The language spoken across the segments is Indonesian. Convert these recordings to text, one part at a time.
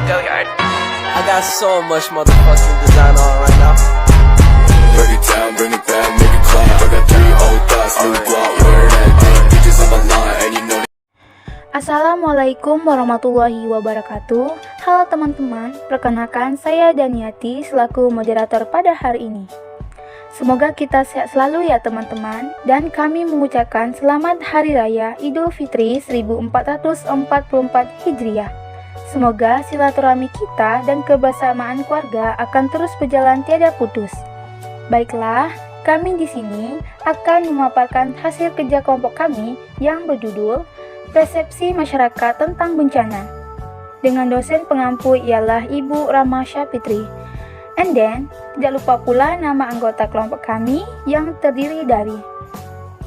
I got so much motherfucking design on right now. Break it down, bring it back, make it clap. I got 3 old thoughts, new guap, where that thing. Bitches on my line, and you know. Assalamualaikum warahmatullahi wabarakatuh. Halo teman-teman, perkenalkan saya Daniati selaku moderator pada hari ini. Semoga kita sehat selalu ya teman-teman, dan kami mengucapkan selamat Hari Raya Idul Fitri 1444 Hijriah. Semoga silaturahmi kita dan kebersamaan keluarga akan terus berjalan tiada putus. Baiklah, kami di sini akan memaparkan hasil kerja kelompok kami yang berjudul Persepsi Masyarakat tentang Bencana. Dengan dosen pengampu ialah Ibu Rama Syafitri. And then, tidak lupa pula nama anggota kelompok kami yang terdiri dari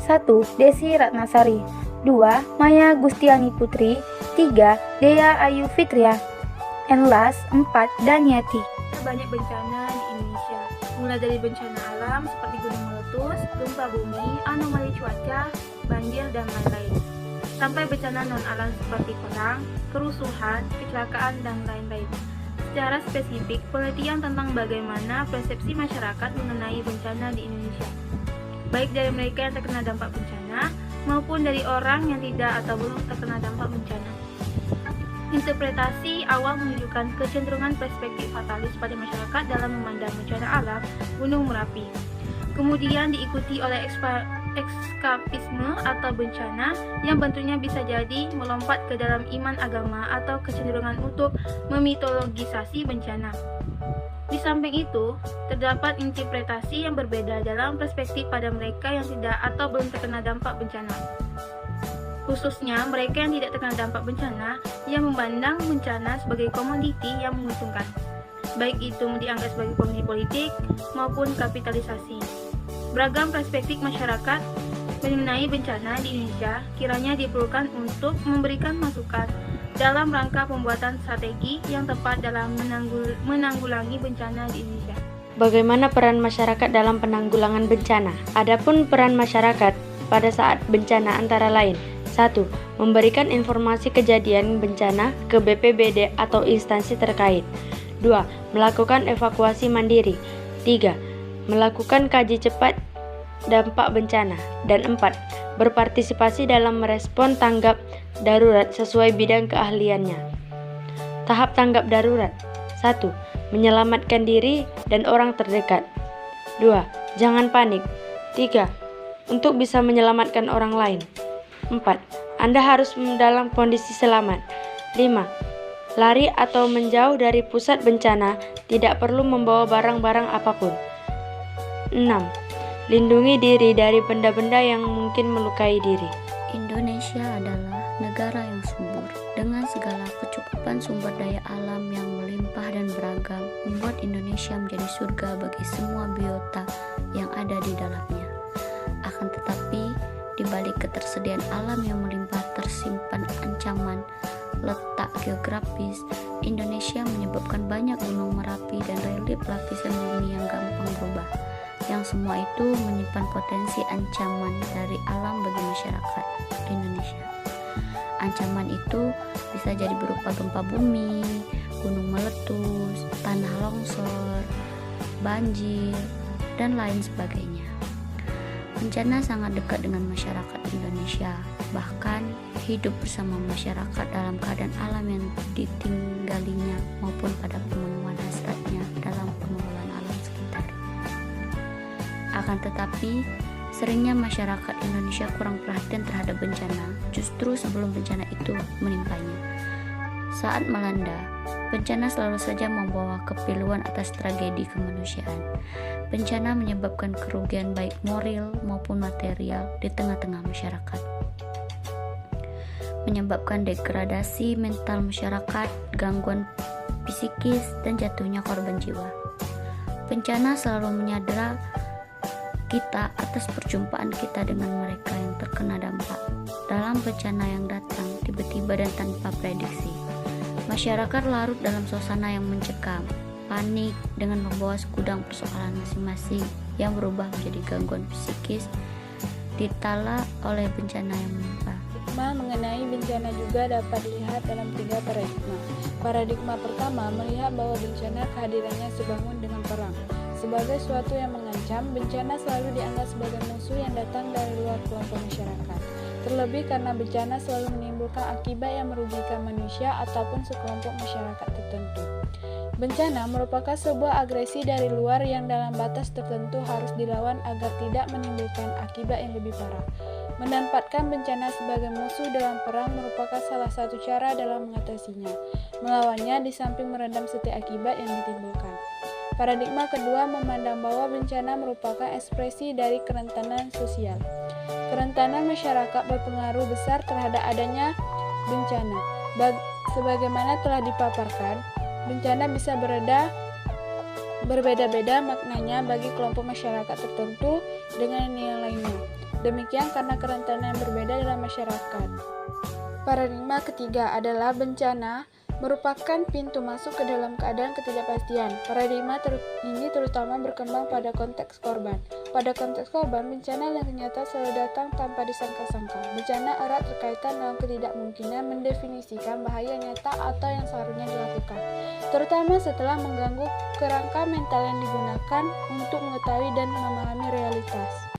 1. Desi Ratnasari, 2. Maya Gustiani Putri, 3. Dea Ayu Fitria, and last 4. Daniati. Banyak bencana di Indonesia, mulai dari bencana alam seperti gunung meletus, gempa bumi, anomali cuaca, banjir, dan lain-lain, sampai bencana non-alam seperti perang, kerusuhan, kecelakaan, dan lain-lain. Secara spesifik, penelitian tentang bagaimana persepsi masyarakat mengenai bencana di Indonesia, baik dari mereka yang terkena dampak bencana, maupun dari orang yang tidak atau belum terkena dampak bencana. Interpretasi awal menunjukkan kecenderungan perspektif fatalis pada masyarakat dalam memandang bencana alam Gunung Merapi. Kemudian diikuti oleh ekskapisme atau bencana yang bentuknya bisa jadi melompat ke dalam iman agama atau kecenderungan untuk memitologisasi bencana. Di samping itu, terdapat interpretasi yang berbeda dalam perspektif pada mereka yang tidak atau belum terkena dampak bencana. Khususnya mereka yang tidak terkena dampak bencana yang memandang bencana sebagai komoditi yang menguntungkan, baik itu dianggap sebagai komoditi politik maupun kapitalisasi. Beragam perspektif masyarakat mengenai bencana di Indonesia kiranya diperlukan untuk memberikan masukan dalam rangka pembuatan strategi yang tepat dalam menanggulangi bencana di Indonesia. Bagaimana peran masyarakat dalam penanggulangan bencana? Adapun peran masyarakat pada saat bencana antara lain: 1. Memberikan informasi kejadian bencana ke BPBD atau instansi terkait. 2. Melakukan evakuasi mandiri. 3. Melakukan kaji cepat dampak bencana. Dan 4. Berpartisipasi dalam merespon tanggap darurat sesuai bidang keahliannya. Tahap tanggap darurat: 1. Menyelamatkan diri dan orang terdekat. 2. Jangan panik. 3. Untuk bisa menyelamatkan orang lain. 4. Anda harus dalam kondisi selamat. 5. Lari atau menjauh dari pusat bencana, tidak perlu membawa barang-barang apapun. 6. Lindungi diri dari benda-benda yang mungkin melukai diri. Indonesia adalah negara yang subur, dengan segala kecukupan sumber daya alam yang melimpah dan beragam, membuat Indonesia menjadi surga bagi semua biota yang ada di dalamnya. Akan tetapi, di balik ketersediaan alam yang melimpah tersimpan ancaman letak geografis. Indonesia menyebabkan banyak gunung Merapi dan relief lapisan bumi yang gampang berubah, yang semua itu menyimpan potensi ancaman dari alam bagi masyarakat Indonesia. Ancaman itu bisa jadi berupa gempa bumi, gunung meletus, tanah longsor, banjir, dan lain sebagainya. Bencana sangat dekat dengan masyarakat Indonesia, bahkan hidup bersama masyarakat dalam keadaan alam yang ditinggalinya maupun pada pemenuhan hasratnya dalam pengelolaan alam sekitar. Akan tetapi, seringnya masyarakat Indonesia kurang perhatian terhadap bencana, justru sebelum bencana itu menimpanya. Saat melanda, bencana selalu saja membawa kepiluan atas tragedi kemanusiaan. Bencana menyebabkan kerugian baik moral maupun material di tengah-tengah masyarakat, menyebabkan degradasi mental masyarakat, gangguan psikis, dan jatuhnya korban jiwa. Bencana selalu menyadara kita atas perjumpaan kita dengan mereka yang terkena dampak. Dalam bencana yang datang tiba-tiba dan tanpa prediksi, masyarakat larut dalam suasana yang mencekam, panik dengan membawa segudang persoalan masing-masing yang berubah menjadi gangguan psikis ditala oleh bencana yang menimpa. Paradigma mengenai bencana juga dapat dilihat dalam 3 paradigma. Paradigma pertama melihat bahwa bencana kehadirannya sebangun dengan perang. Sebagai suatu yang mengancam, bencana selalu dianggap sebagai musuh yang datang dari luar kelompok masyarakat. Terlebih karena bencana selalu menimbulkan akibat yang merugikan manusia ataupun sekelompok masyarakat tertentu. Bencana merupakan sebuah agresi dari luar yang dalam batas tertentu harus dilawan agar tidak menimbulkan akibat yang lebih parah. Menempatkan bencana sebagai musuh dalam perang merupakan salah satu cara dalam mengatasinya. Melawannya di samping meredam setiap akibat yang ditimbulkan. Paradigma kedua memandang bahwa bencana merupakan ekspresi dari kerentanan sosial. Kerentanan masyarakat berpengaruh besar terhadap adanya bencana. Sebagaimana telah dipaparkan, bencana bisa berbeda-beda maknanya bagi kelompok masyarakat tertentu dengan nilai lainnya. Demikian karena kerentanan yang berbeda dalam masyarakat. Paradigma ketiga adalah bencana merupakan pintu masuk ke dalam keadaan ketidakpastian. Paradigma ini terutama berkembang pada konteks korban. Pada konteks korban, bencana yang ternyata selalu datang tanpa disangka-sangka. Bencana erat terkaitan dengan ketidakmungkinan mendefinisikan bahaya nyata atau yang seharusnya dilakukan, terutama setelah mengganggu kerangka mental yang digunakan untuk mengetahui dan memahami realitas.